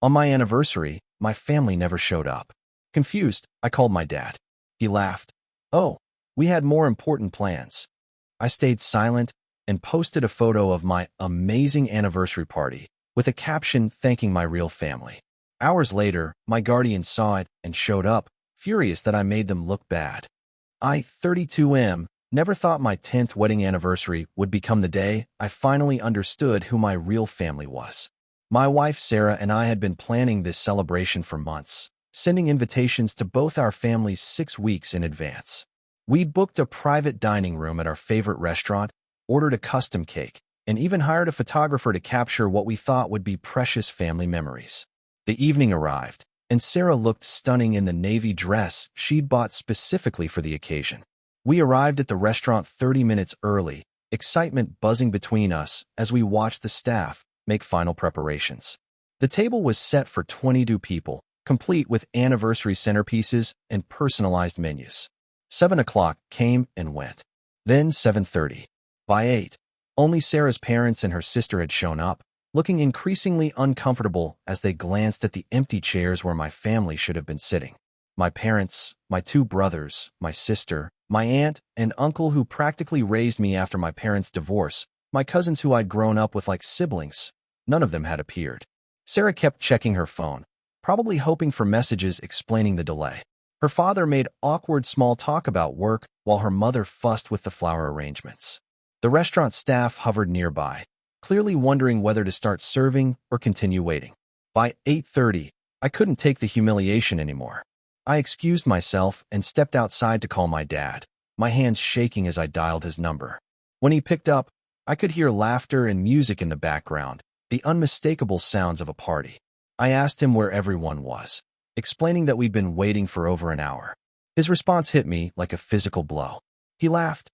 On my anniversary, my family never showed up. Confused, I called my dad. He laughed. Oh, we had more important plans. I stayed silent and posted a photo of my amazing anniversary party with a caption thanking my real family. Hours later, my guardian saw it and showed up, furious that I made them look bad. I, 32M, never thought my 10th wedding anniversary would become the day I finally understood who my real family was. My wife Sarah and I had been planning this celebration for months, sending invitations to both our families 6 weeks in advance. We'd booked a private dining room at our favorite restaurant, ordered a custom cake, and even hired a photographer to capture what we thought would be precious family memories. The evening arrived, and Sarah looked stunning in the navy dress she'd bought specifically for the occasion. We arrived at the restaurant 30 minutes early, excitement buzzing between us as we watched the staff make final preparations. The table was set for 22 people, complete with anniversary centerpieces and personalized menus. 7 o'clock came and went. Then 7:30. By 8, only Sarah's parents and her sister had shown up, looking increasingly uncomfortable as they glanced at the empty chairs where my family should have been sitting. My parents, my 2 brothers, my sister, my aunt and uncle who practically raised me after my parents' divorce, my cousins who I'd grown up with like siblings, none of them had appeared. Sarah kept checking her phone, probably hoping for messages explaining the delay. Her father made awkward small talk about work while her mother fussed with the flower arrangements. The restaurant staff hovered nearby, clearly wondering whether to start serving or continue waiting. By 8:30, I couldn't take the humiliation anymore. I excused myself and stepped outside to call my dad, my hands shaking as I dialed his number. When he picked up, I could hear laughter and music in the background, the unmistakable sounds of a party. I asked him where everyone was, explaining that we'd been waiting for over an hour. His response hit me like a physical blow. He laughed,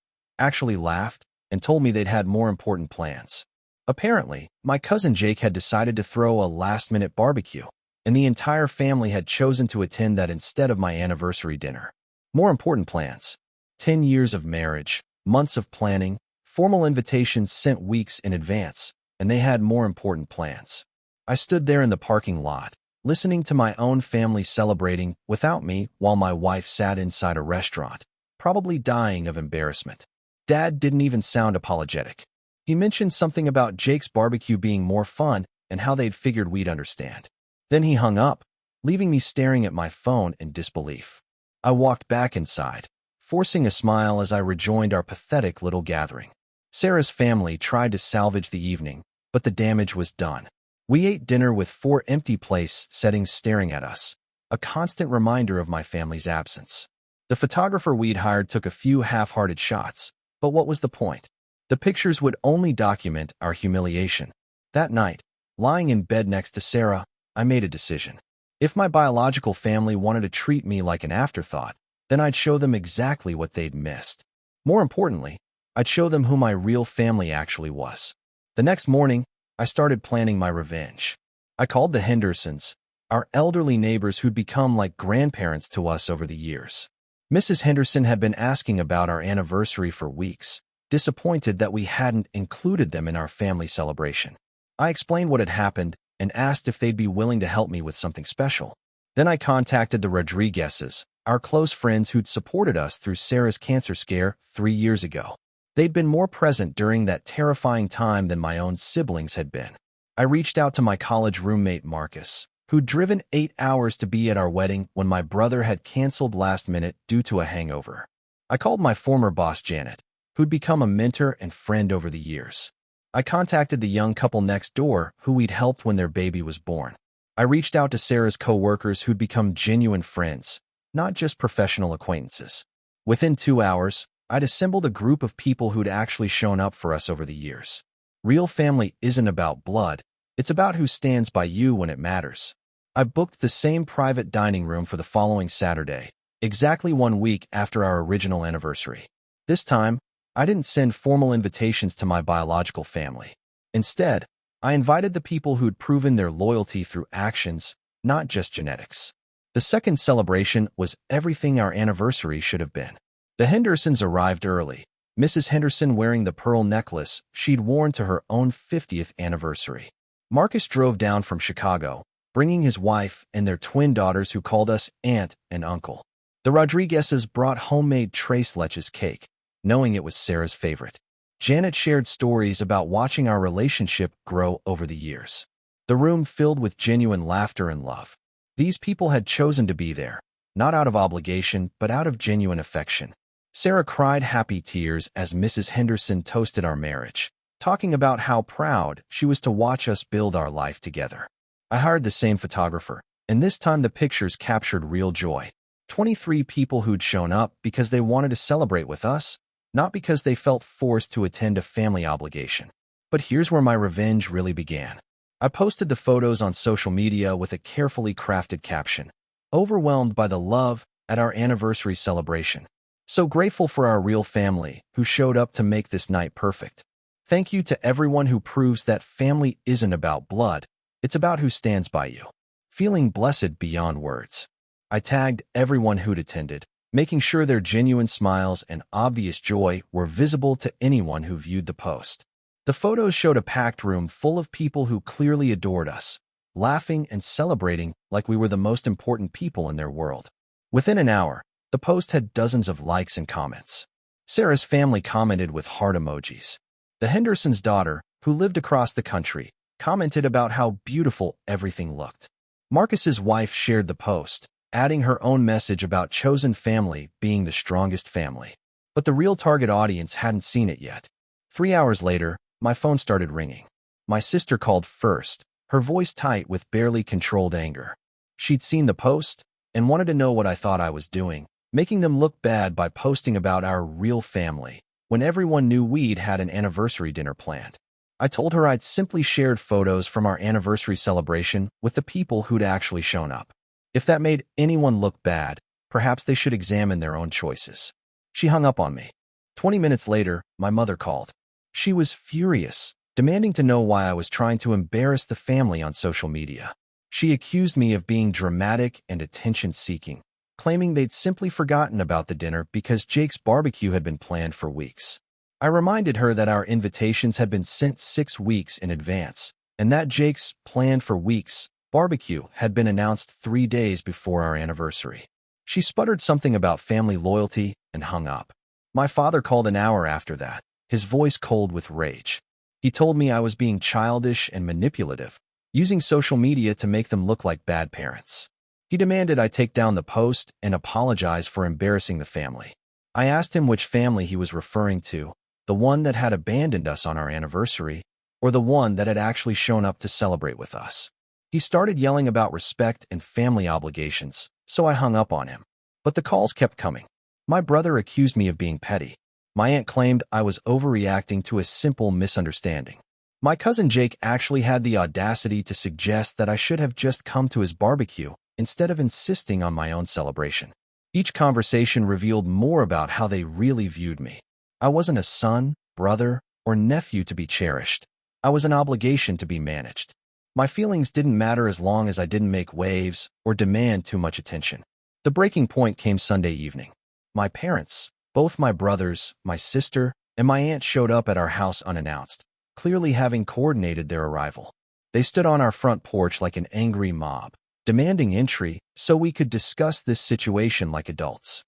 and told me they'd had more important plans. Apparently, my cousin Jake had decided to throw a last-minute barbecue, and the entire family had chosen to attend that instead of my anniversary dinner. More important plans. 10 years of marriage, months of planning, formal invitations sent weeks in advance, and they had more important plans. I stood there in the parking lot, listening to my own family celebrating without me while my wife sat inside a restaurant, probably dying of embarrassment. Dad didn't even sound apologetic. He mentioned something about Jake's barbecue being more fun and how they'd figured we'd understand. Then he hung up, leaving me staring at my phone in disbelief. I walked back inside, forcing a smile as I rejoined our pathetic little gathering. Sarah's family tried to salvage the evening, but the damage was done. We ate dinner with 4 empty place settings staring at us, a constant reminder of my family's absence. The photographer we'd hired took a few half-hearted shots, but what was the point? The pictures would only document our humiliation. That night, lying in bed next to Sarah, I made a decision. If my biological family wanted to treat me like an afterthought, then I'd show them exactly what they'd missed. More importantly, I'd show them who my real family actually was. The next morning, I started planning my revenge. I called the Hendersons, our elderly neighbors who'd become like grandparents to us over the years. Mrs. Henderson had been asking about our anniversary for weeks, disappointed that we hadn't included them in our family celebration. I explained what had happened and asked if they'd be willing to help me with something special. Then I contacted the Rodriguezes, our close friends who'd supported us through Sarah's cancer scare 3 years ago. They'd been more present during that terrifying time than my own siblings had been. I reached out to my college roommate Marcus, who'd driven 8 hours to be at our wedding when my brother had canceled last minute due to a hangover. I called my former boss Janet, who'd become a mentor and friend over the years. I contacted the young couple next door who we'd helped when their baby was born. I reached out to Sarah's co-workers who'd become genuine friends, not just professional acquaintances. Within 2 hours, I'd assembled a group of people who'd actually shown up for us over the years. Real family isn't about blood, it's about who stands by you when it matters. I booked the same private dining room for the following Saturday, exactly 1 week after our original anniversary. This time, I didn't send formal invitations to my biological family. Instead, I invited the people who'd proven their loyalty through actions, not just genetics. The second celebration was everything our anniversary should have been. The Hendersons arrived early, Mrs. Henderson wearing the pearl necklace she'd worn to her own 50th anniversary. Marcus drove down from Chicago, bringing his wife and their twin daughters who called us aunt and uncle. The Rodriguezes brought homemade tres leches cake, knowing it was Sarah's favorite. Janet shared stories about watching our relationship grow over the years. The room filled with genuine laughter and love. These people had chosen to be there, not out of obligation, but out of genuine affection. Sarah cried happy tears as Mrs. Henderson toasted our marriage, talking about how proud she was to watch us build our life together. I hired the same photographer, and this time the pictures captured real joy. 23 people who'd shown up because they wanted to celebrate with us, not because they felt forced to attend a family obligation. But here's where my revenge really began. I posted the photos on social media with a carefully crafted caption, "Overwhelmed by the love at our anniversary celebration. So grateful for our real family who showed up to make this night perfect. Thank you to everyone who proves that family isn't about blood, it's about who stands by you. Feeling blessed beyond words." I tagged everyone who'd attended, making sure their genuine smiles and obvious joy were visible to anyone who viewed the post. The photos showed a packed room full of people who clearly adored us, laughing and celebrating like we were the most important people in their world. Within an hour, the post had dozens of likes and comments. Sarah's family commented with heart emojis. The Hendersons' daughter, who lived across the country, commented about how beautiful everything looked. Marcus's wife shared the post, adding her own message about chosen family being the strongest family. But the real target audience hadn't seen it yet. 3 hours later, my phone started ringing. My sister called first, her voice tight with barely controlled anger. She'd seen the post and wanted to know what I thought I was doing, making them look bad by posting about our real family when everyone knew we'd had an anniversary dinner planned. I told her I'd simply shared photos from our anniversary celebration with the people who'd actually shown up. If that made anyone look bad, perhaps they should examine their own choices. She hung up on me. 20 minutes later, my mother called. She was furious, demanding to know why I was trying to embarrass the family on social media. She accused me of being dramatic and attention-seeking, claiming they'd simply forgotten about the dinner because Jake's barbecue had been planned for weeks. I reminded her that our invitations had been sent 6 weeks in advance, and that Jake's planned for weeks barbecue had been announced 3 days before our anniversary. She sputtered something about family loyalty and hung up. My father called an hour after that, his voice cold with rage. He told me I was being childish and manipulative, using social media to make them look like bad parents. He demanded I take down the post and apologize for embarrassing the family. I asked him which family he was referring to, the one that had abandoned us on our anniversary, or the one that had actually shown up to celebrate with us. He started yelling about respect and family obligations, so I hung up on him. But the calls kept coming. My brother accused me of being petty. My aunt claimed I was overreacting to a simple misunderstanding. My cousin Jake actually had the audacity to suggest that I should have just come to his barbecue instead of insisting on my own celebration. Each conversation revealed more about how they really viewed me. I wasn't a son, brother, or nephew to be cherished. I was an obligation to be managed. My feelings didn't matter as long as I didn't make waves or demand too much attention. The breaking point came Sunday evening. My parents, both my brothers, my sister, and my aunt showed up at our house unannounced, clearly having coordinated their arrival. They stood on our front porch like an angry mob, demanding entry so we could discuss this situation like adults.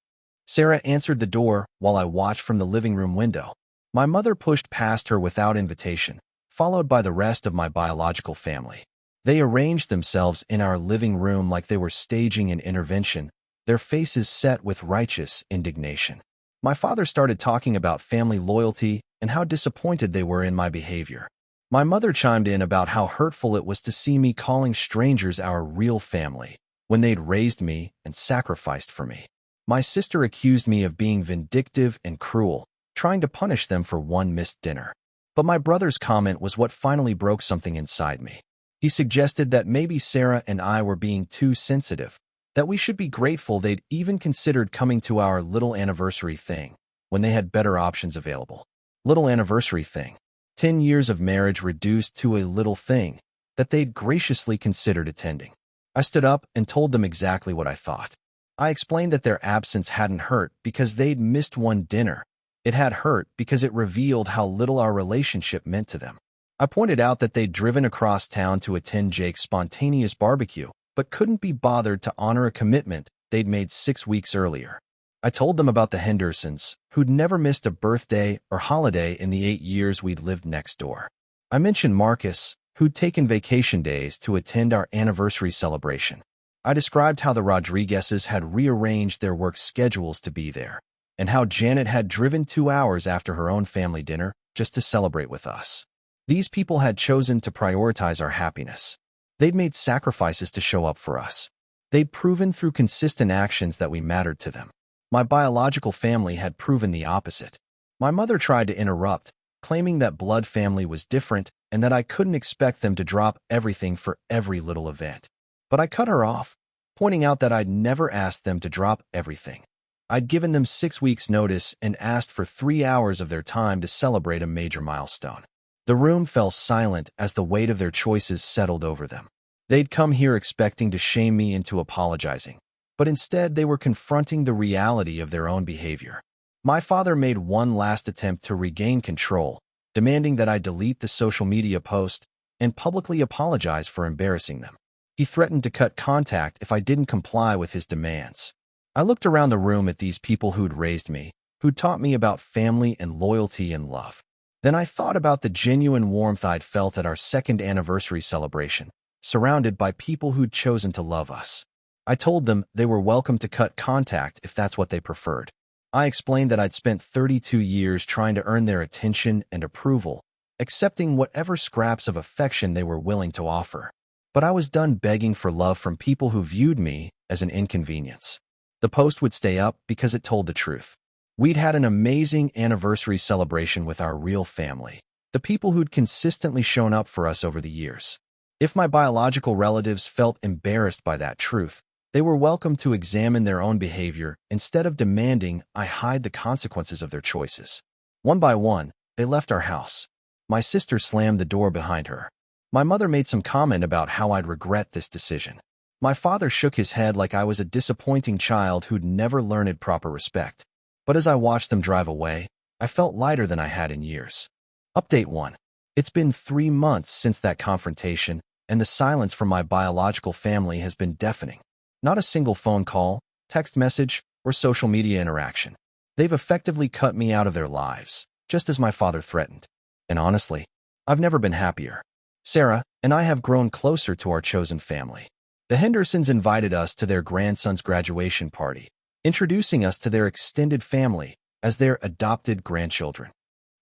Sarah answered the door while I watched from the living room window. My mother pushed past her without invitation, followed by the rest of my biological family. They arranged themselves in our living room like they were staging an intervention, their faces set with righteous indignation. My father started talking about family loyalty and how disappointed they were in my behavior. My mother chimed in about how hurtful it was to see me calling strangers our real family when they'd raised me and sacrificed for me. My sister accused me of being vindictive and cruel, trying to punish them for one missed dinner. But my brother's comment was what finally broke something inside me. He suggested that maybe Sarah and I were being too sensitive, that we should be grateful they'd even considered coming to our little anniversary thing when they had better options available. Little anniversary thing. 10 years of marriage reduced to a little thing that they'd graciously considered attending. I stood up and told them exactly what I thought. I explained that their absence hadn't hurt because they'd missed one dinner. It had hurt because it revealed how little our relationship meant to them. I pointed out that they'd driven across town to attend Jake's spontaneous barbecue, but couldn't be bothered to honor a commitment they'd made 6 weeks earlier. I told them about the Hendersons, who'd never missed a birthday or holiday in the 8 years we'd lived next door. I mentioned Marcus, who'd taken vacation days to attend our anniversary celebration. I described how the Rodriguezes had rearranged their work schedules to be there, and how Janet had driven 2 hours after her own family dinner just to celebrate with us. These people had chosen to prioritize our happiness. They'd made sacrifices to show up for us. They'd proven through consistent actions that we mattered to them. My biological family had proven the opposite. My mother tried to interrupt, claiming that blood family was different and that I couldn't expect them to drop everything for every little event. But I cut her off, pointing out that I'd never asked them to drop everything. I'd given them 6 weeks' notice and asked for 3 hours of their time to celebrate a major milestone. The room fell silent as the weight of their choices settled over them. They'd come here expecting to shame me into apologizing, but instead they were confronting the reality of their own behavior. My father made one last attempt to regain control, demanding that I delete the social media post and publicly apologize for embarrassing them. He threatened to cut contact if I didn't comply with his demands. I looked around the room at these people who'd raised me, who'd taught me about family and loyalty and love. Then I thought about the genuine warmth I'd felt at our 2nd anniversary celebration, surrounded by people who'd chosen to love us. I told them they were welcome to cut contact if that's what they preferred. I explained that I'd spent 32 years trying to earn their attention and approval, accepting whatever scraps of affection they were willing to offer. But I was done begging for love from people who viewed me as an inconvenience. The post would stay up because it told the truth. We'd had an amazing anniversary celebration with our real family, the people who'd consistently shown up for us over the years. If my biological relatives felt embarrassed by that truth, they were welcome to examine their own behavior instead of demanding I hide the consequences of their choices. One by one, they left our house. My sister slammed the door behind her. My mother made some comment about how I'd regret this decision. My father shook his head like I was a disappointing child who'd never learned proper respect. But as I watched them drive away, I felt lighter than I had in years. Update 1. It's been 3 months since that confrontation, and the silence from my biological family has been deafening. Not a single phone call, text message, or social media interaction. They've effectively cut me out of their lives, just as my father threatened. And honestly, I've never been happier. Sarah and I have grown closer to our chosen family. The Hendersons invited us to their grandson's graduation party, introducing us to their extended family as their adopted grandchildren.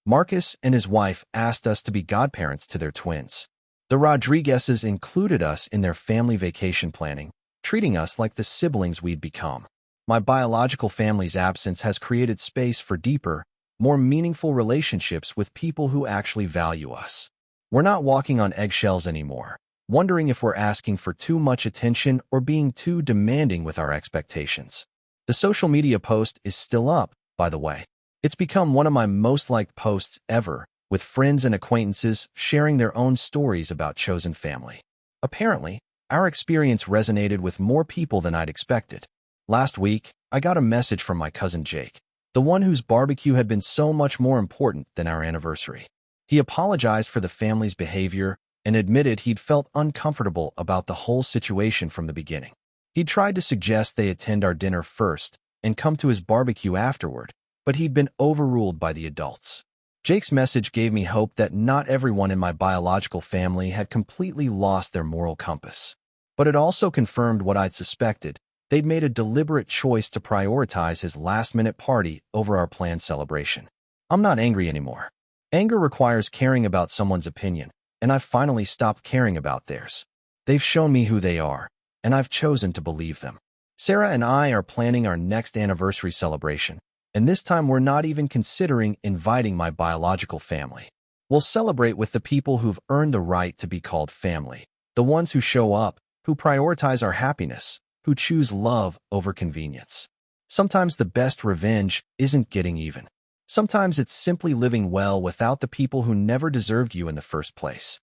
Marcus and his wife asked us to be godparents to their twins. The Rodriguezes included us in their family vacation planning, treating us like the siblings we'd become. My biological family's absence has created space for deeper, more meaningful relationships with people who actually value us. We're not walking on eggshells anymore, wondering if we're asking for too much attention or being too demanding with our expectations. The social media post is still up, by the way. It's become one of my most liked posts ever, with friends and acquaintances sharing their own stories about chosen family. Apparently, our experience resonated with more people than I'd expected. Last week, I got a message from my cousin Jake, the one whose barbecue had been so much more important than our anniversary. He apologized for the family's behavior and admitted he'd felt uncomfortable about the whole situation from the beginning. He'd tried to suggest they attend our dinner first and come to his barbecue afterward, but he'd been overruled by the adults. Jake's message gave me hope that not everyone in my biological family had completely lost their moral compass. But it also confirmed what I'd suspected. They'd made a deliberate choice to prioritize his last-minute party over our planned celebration. I'm not angry anymore. Anger requires caring about someone's opinion, and I've finally stopped caring about theirs. They've shown me who they are, and I've chosen to believe them. Sarah and I are planning our next anniversary celebration, and this time we're not even considering inviting my biological family. We'll celebrate with the people who've earned the right to be called family, the ones who show up, who prioritize our happiness, who choose love over convenience. Sometimes the best revenge isn't getting even. Sometimes it's simply living well without the people who never deserved you in the first place.